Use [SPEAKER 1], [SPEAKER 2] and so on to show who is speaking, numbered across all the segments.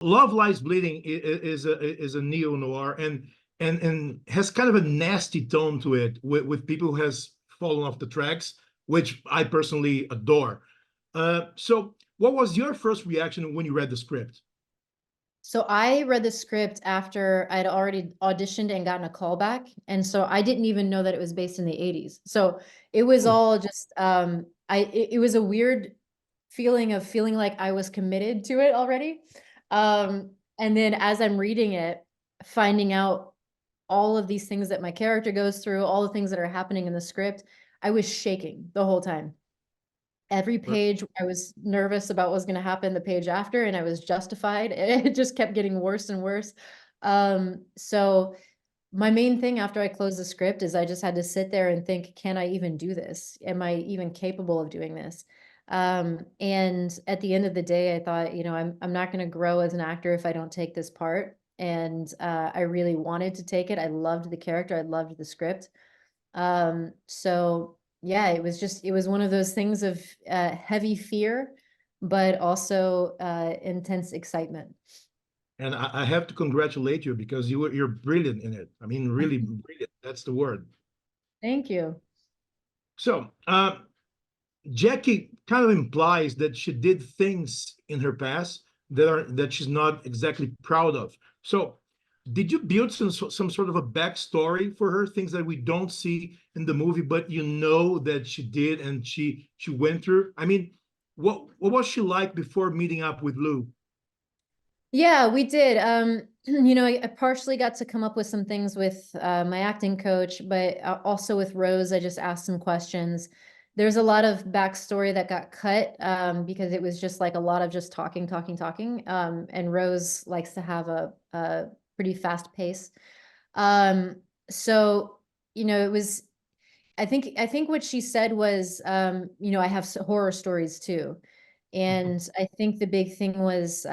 [SPEAKER 1] Love Lies Bleeding is a neo noir, and has kind of a nasty tone to it with people who has fallen off the tracks, which I personally adore. So what was your first reaction when you read the script?
[SPEAKER 2] So I read the script after I'd already auditioned and gotten a callback. And so I didn't even know that it was based in the 80s. So it was
[SPEAKER 1] Oh,
[SPEAKER 2] all just it was a weird feeling of feeling like I was committed to it already. And then as I'm reading it, finding out all of these things that my character goes through, all the things that are happening in the script, I was shaking the whole time. Every page I was nervous about what was going to happen the page after, and I was justified. It just kept getting worse and worse. So my main thing after I closed the script is I just had to sit there and think, can I even do this? Am I even capable of doing this? And at the end of the day, I thought, I'm not going to grow as an actor if I don't take this part. And I really wanted to take it. I loved the character. I loved the script. So yeah, it was one of those things of heavy fear, but also intense excitement.
[SPEAKER 1] and I have to congratulate you because you're brilliant in it. I mean, really brilliant. That's the word.
[SPEAKER 2] Thank you.
[SPEAKER 1] So, Jackie kind of implies that she did things in her past that she's not exactly proud of. So, did you build some sort of a backstory for her, things that we don't see in the movie, but you know that she did and she went through? I mean, what was she like before meeting up with Lou?
[SPEAKER 2] Yeah, we did. I partially got to come up with some things with my acting coach, but also with Rose, I just asked some questions. There's a lot of backstory that got cut because it was just like a lot of just talking, talking, talking. And Rose likes to have a pretty fast pace. Um, so, it was, I think what she said was, I have horror stories too. And I think the big thing was,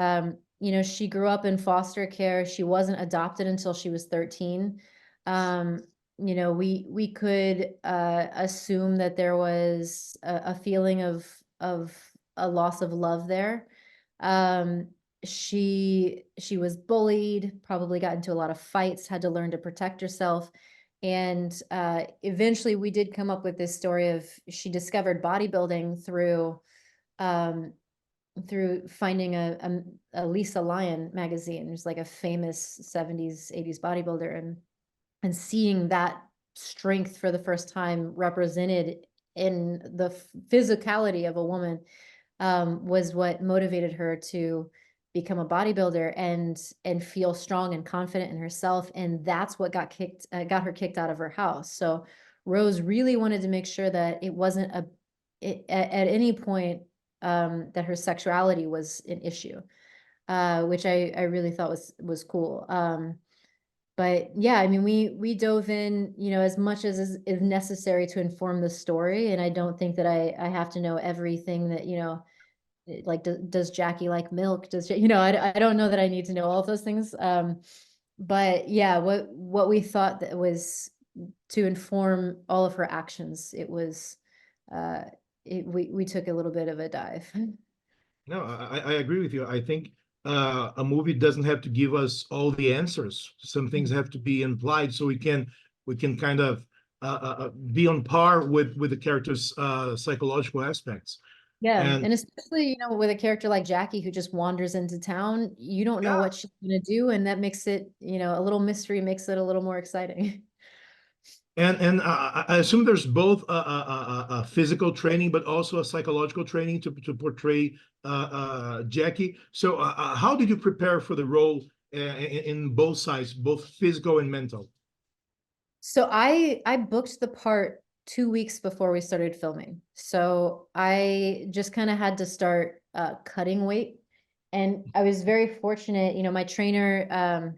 [SPEAKER 2] she grew up in foster care. She wasn't adopted until she was 13. Um, we could assume that there was a feeling of a loss of love there. Um, she was bullied, probably got into a lot of fights, had to learn to protect herself. And eventually we did come up with this story of she discovered bodybuilding um, through finding a Lisa Lyon magazine, who's like a famous 70s, 80s bodybuilder, and seeing that strength for the first time represented in the physicality of a woman was what motivated her to become a bodybuilder and feel strong and confident in herself. And that's what got her kicked out of her house. So Rose really wanted to make sure that it wasn't at any point that her sexuality was an issue, which I really thought was cool. But yeah, I mean, we dove in, as much as is necessary to inform the story. And I don't think that I have to know everything that, like, does Jackie like milk? I don't know that I need to know all of those things. But yeah, what we thought that was to inform all of her actions, it was, uh, we took a little bit of a dive.
[SPEAKER 1] No, I agree with you. I think a movie doesn't have to give us all the answers. Some things have to be implied so we can kind of be on par with the character's psychological aspects.
[SPEAKER 2] Yeah,
[SPEAKER 1] And
[SPEAKER 2] and especially, with a character like Jackie who just wanders into town, you don't know
[SPEAKER 1] yeah,
[SPEAKER 2] what she's gonna do, and that makes it, a little mystery, makes it a little more exciting.
[SPEAKER 1] and I assume there's both a physical training, but also a psychological training to portray Jackie. So how did you prepare for the role in both sides, both physical and mental?
[SPEAKER 2] So I booked the part 2 weeks before we started filming. So I just kind of had to start cutting weight. And I was very fortunate, my trainer,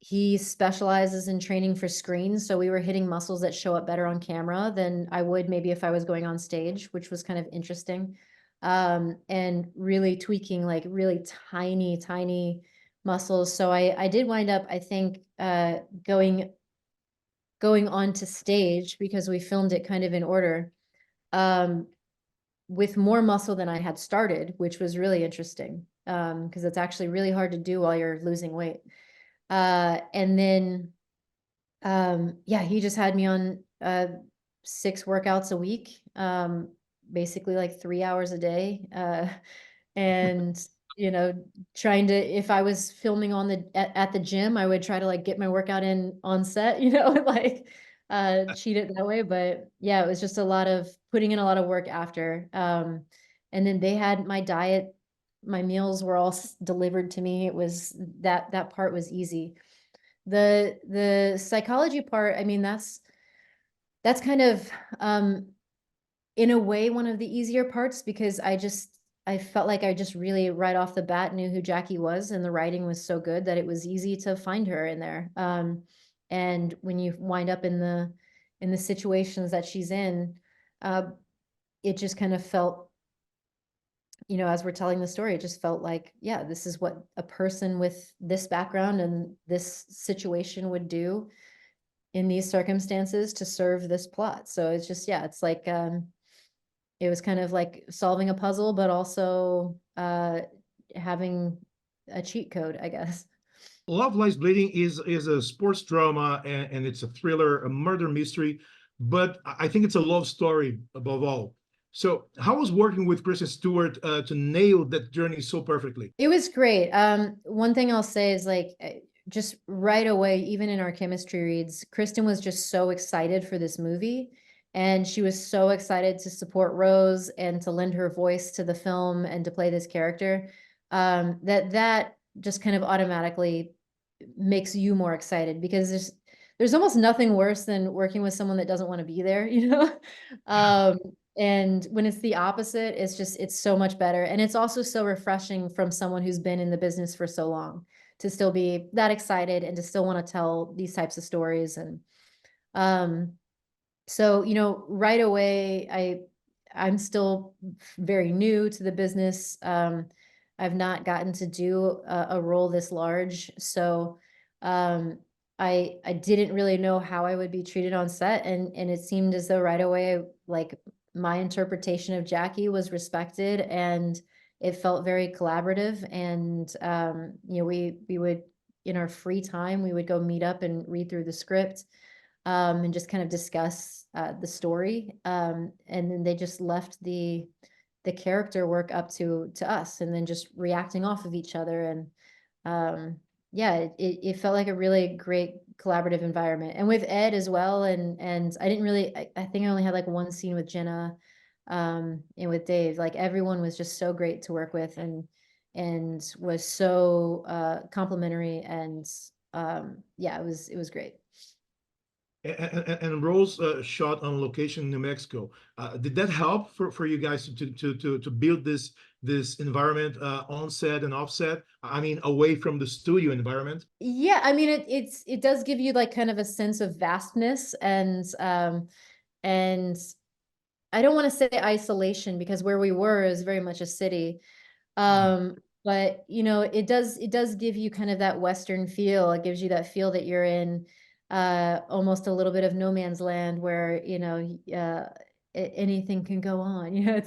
[SPEAKER 2] he specializes in training for screens. So we were hitting muscles that show up better on camera than I would maybe if I was going on stage, which was kind of interesting. And really tweaking like really tiny, tiny muscles. So I did wind up, I think, going on to stage because we filmed it kind of in order. Um, with more muscle than I had started, which was really interesting, because it's actually really hard to do while you're losing weight. And then, yeah, he just had me on 6 workouts a week, basically like 3 hours a day. And, you know, trying to, if I was filming on at the gym, I would try to like get my workout in on set, you know, like cheat it that way. But yeah, it was just a lot of putting in a lot of work after. And then they had my diet, my meals were all delivered to me. It was that part was easy. The psychology part, I mean, that's kind of in a way one of the easier parts, because I felt like I just really right off the bat knew who Jackie was, and the writing was so good that it was easy to find her in there. And when you wind up in the situations that she's in, it just kind of felt, you know, as we're telling the story, it just felt like, yeah, this is what a person with this background and this situation would do in these circumstances to serve this plot. So it's just, yeah, it's like, it was kind of like solving a puzzle, but also having a cheat code, I guess.
[SPEAKER 1] Love Lies Bleeding is a sports drama, and it's a thriller, a murder mystery, but I think it's a love story above all. So how was working with Kristen Stewart to nail that journey so perfectly?
[SPEAKER 2] It was great. One thing I'll say is like, just right away, even in our chemistry reads, Kristen was just so excited for this movie. And she was so excited to support Rose and to lend her voice to the film and to play this character. That just kind of automatically makes you more excited, because there's almost nothing worse than working with someone that doesn't want to be there, you know? And when it's the opposite, it's so much better. And it's also so refreshing from someone who's been in the business for so long to still be that excited and to still want to tell these types of stories. And so, you know, right away, I'm still very new to the business. I've not gotten to do a role this large. So I didn't really know how I would be treated on set. And it seemed as though right away, like my interpretation of Jackie was respected, and it felt very collaborative. And, you know, we would, in our free time, we would go meet up and read through the script, and just kind of discuss the story. And then they just left the character work up to us, and then just reacting off of each other. And yeah, it felt like a really great collaborative environment, and with Ed as well. And I didn't really, I think I only had like one scene with Jenna, and with Dave. Like everyone was just so great to work with, and was so complimentary. And yeah, it was great.
[SPEAKER 1] And Rose shot on location in New Mexico. Did that help for you guys to build this environment on set and offset? I mean, away from the studio environment.
[SPEAKER 2] Yeah, I mean, it does give you like kind of a sense of vastness, and I don't want to say isolation, because where we were is very much a city. But you know, it does give you kind of that Western feel. It gives you that feel that you're in almost a little bit of no man's land, where, you know, anything can go on. You know,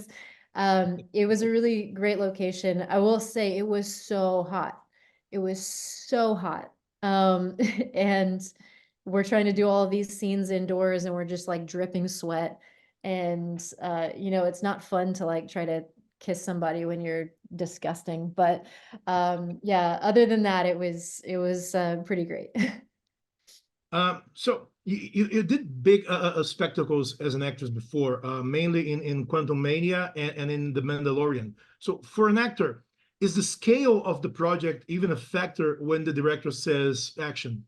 [SPEAKER 2] it was a really great location. I will say it was so hot. It was so hot. And we're trying to do all of these scenes indoors, and we're just like dripping sweat. And you know, it's not fun to like try to kiss somebody when you're disgusting. But yeah, other than that, it was pretty great.
[SPEAKER 1] So you did big spectacles as an actress before, mainly in Quantum Mania and in The Mandalorian. So for an actor, is the scale of the project even a factor when the director says action?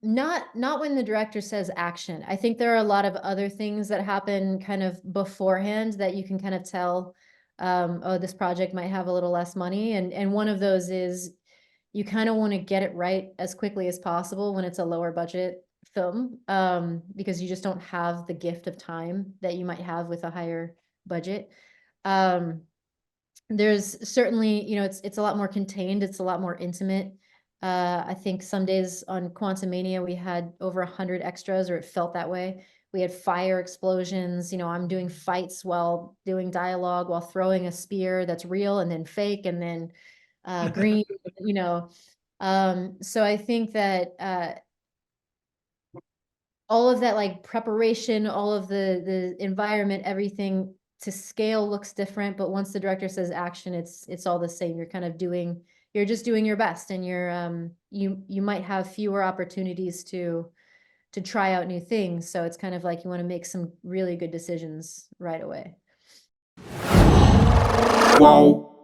[SPEAKER 2] Not when the director says action. I think there are a lot of other things that happen kind of beforehand that you can kind of tell, oh, this project might have a little less money. And one of those is you kind of want to get it right as quickly as possible when it's a lower budget film, because you just don't have the gift of time that you might have with a higher budget. There's certainly, you know, it's a lot more contained. It's a lot more intimate. I think some days on Quantumania we had over 100 extras, or it felt that way, we had fire explosions, you know, I'm doing fights while doing dialogue, while throwing a spear that's real and then fake and then green, you know. So I think that all of that like preparation, all of the environment, everything to scale looks different, but once the director says action, it's all the same. You're kind of doing, you're just doing your best, and you're you might have fewer opportunities to try out new things. So it's kind of like you want to make some really good decisions right away.
[SPEAKER 3] Wow.